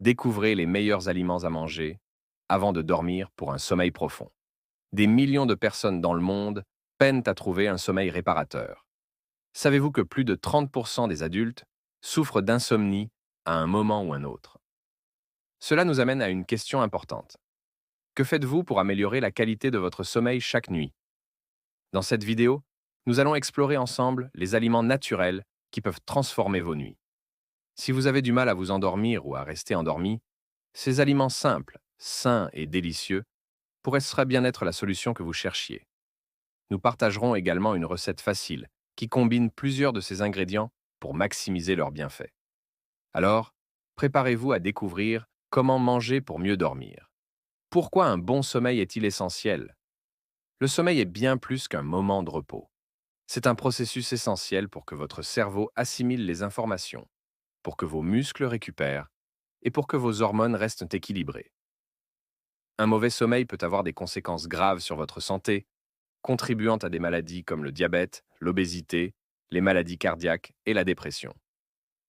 Découvrez les meilleurs aliments à manger avant de dormir pour un sommeil profond. Des millions de personnes dans le monde peinent à trouver un sommeil réparateur. Savez-vous que plus de 30% des adultes souffrent d'insomnie à un moment ou un autre? Cela nous amène à une question importante. Que faites-vous pour améliorer la qualité de votre sommeil chaque nuit? Dans cette vidéo, nous allons explorer ensemble les aliments naturels qui peuvent transformer vos nuits. Si vous avez du mal à vous endormir ou à rester endormi, ces aliments simples, sains et délicieux pourraient bien être la solution que vous cherchiez. Nous partagerons également une recette facile qui combine plusieurs de ces ingrédients pour maximiser leurs bienfaits. Alors, préparez-vous à découvrir comment manger pour mieux dormir. Pourquoi un bon sommeil est-il essentiel? Le sommeil est bien plus qu'un moment de repos. C'est un processus essentiel pour que votre cerveau assimile les informations, pour que vos muscles récupèrent et pour que vos hormones restent équilibrées. Un mauvais sommeil peut avoir des conséquences graves sur votre santé, contribuant à des maladies comme le diabète, l'obésité, les maladies cardiaques et la dépression.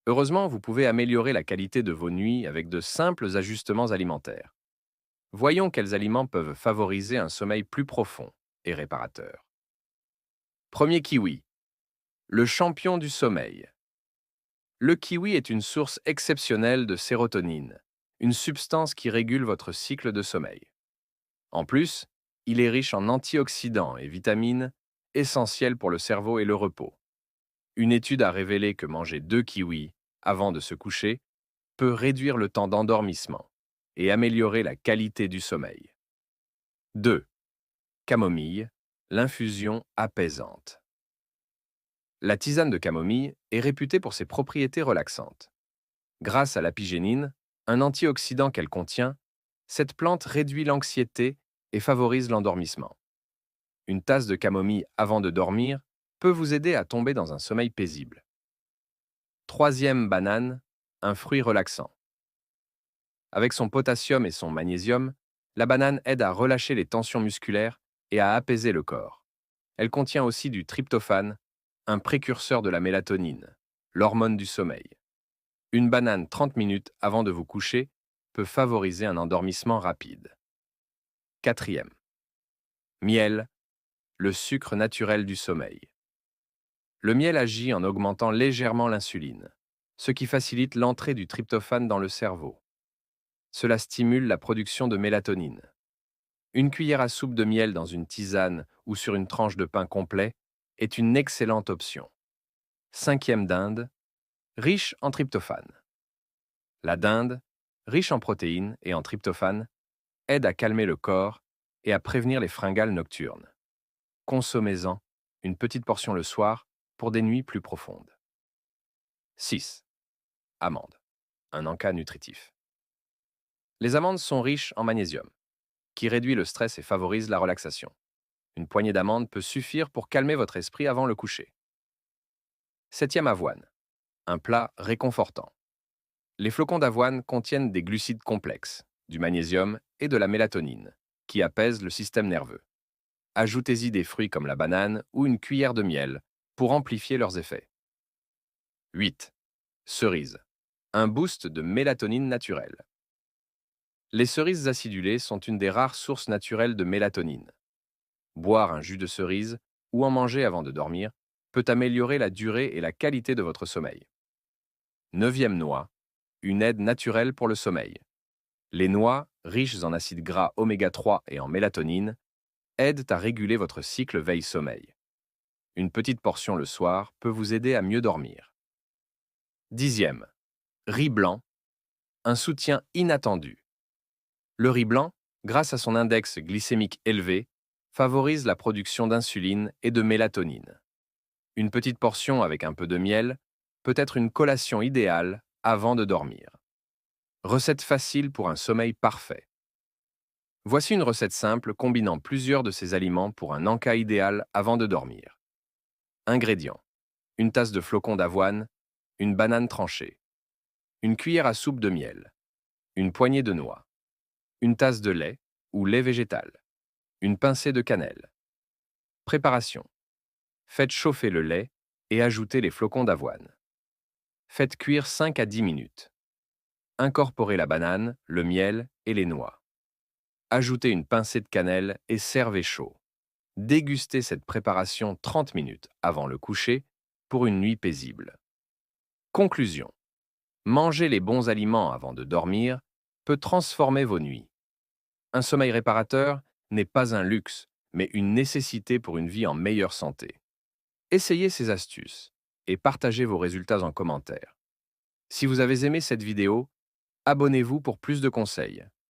Heureusement, vous pouvez améliorer la qualité de vos nuits avec de simples ajustements alimentaires. Voyons quels aliments peuvent favoriser un sommeil plus profond et réparateur. Premier kiwi, le champion du sommeil. Le kiwi est une source exceptionnelle de sérotonine, une substance qui régule votre cycle de sommeil. En plus, il est riche en antioxydants et vitamines, essentiels pour le cerveau et le repos. Une étude a révélé que manger 2 kiwis avant de se coucher peut réduire le temps d'endormissement et améliorer la qualité du sommeil. 2. Camomille, l'infusion apaisante. La tisane de camomille est réputée pour ses propriétés relaxantes. Grâce à l'apigénine, un antioxydant qu'elle contient, cette plante réduit l'anxiété et favorise l'endormissement. Une tasse de camomille avant de dormir peut vous aider à tomber dans un sommeil paisible. Troisième banane, un fruit relaxant. Avec son potassium et son magnésium, la banane aide à relâcher les tensions musculaires et à apaiser le corps. Elle contient aussi du tryptophane, un précurseur de la mélatonine, l'hormone du sommeil. Une banane 30 minutes avant de vous coucher peut favoriser un endormissement rapide. Quatrième. Miel, le sucre naturel du sommeil. Le miel agit en augmentant légèrement l'insuline, ce qui facilite l'entrée du tryptophane dans le cerveau. Cela stimule la production de mélatonine. Une cuillère à soupe de miel dans une tisane ou sur une tranche de pain complet est une excellente option. Cinquième dinde, riche en tryptophane. La dinde, riche en protéines et en tryptophane, aide à calmer le corps et à prévenir les fringales nocturnes. Consommez-en une petite portion le soir pour des nuits plus profondes. 6. Amandes, un encas nutritif. Les amandes sont riches en magnésium, qui réduit le stress et favorise la relaxation. Une poignée d'amandes peut suffire pour calmer votre esprit avant le coucher. Septième avoine, un plat réconfortant. Les flocons d'avoine contiennent des glucides complexes, du magnésium et de la mélatonine, qui apaisent le système nerveux. Ajoutez-y des fruits comme la banane ou une cuillère de miel pour amplifier leurs effets. 8. Cerises, un boost de mélatonine naturelle. Les cerises acidulées sont une des rares sources naturelles de mélatonine. Boire un jus de cerise ou en manger avant de dormir peut améliorer la durée et la qualité de votre sommeil. Neuvième noix, une aide naturelle pour le sommeil. Les noix, riches en acides gras oméga 3 et en mélatonine, aident à réguler votre cycle veille-sommeil. Une petite portion le soir peut vous aider à mieux dormir. Dixième, riz blanc, un soutien inattendu. Le riz blanc, grâce à son index glycémique élevé, favorise la production d'insuline et de mélatonine. Une petite portion avec un peu de miel peut être une collation idéale avant de dormir. Recette facile pour un sommeil parfait. Voici une recette simple combinant plusieurs de ces aliments pour un encas idéal avant de dormir. Ingrédients. Une tasse de flocons d'avoine, une banane tranchée, une cuillère à soupe de miel, une poignée de noix, une tasse de lait ou lait végétal, une pincée de cannelle. Préparation. Faites chauffer le lait et ajoutez les flocons d'avoine. Faites cuire 5 à 10 minutes. Incorporez la banane, le miel et les noix. Ajoutez une pincée de cannelle et servez chaud. Dégustez cette préparation 30 minutes avant le coucher pour une nuit paisible. Conclusion. Manger les bons aliments avant de dormir peut transformer vos nuits. Un sommeil réparateur n'est pas un luxe, mais une nécessité pour une vie en meilleure santé. Essayez ces astuces et partagez vos résultats en commentaire. Si vous avez aimé cette vidéo, abonnez-vous pour plus de conseils.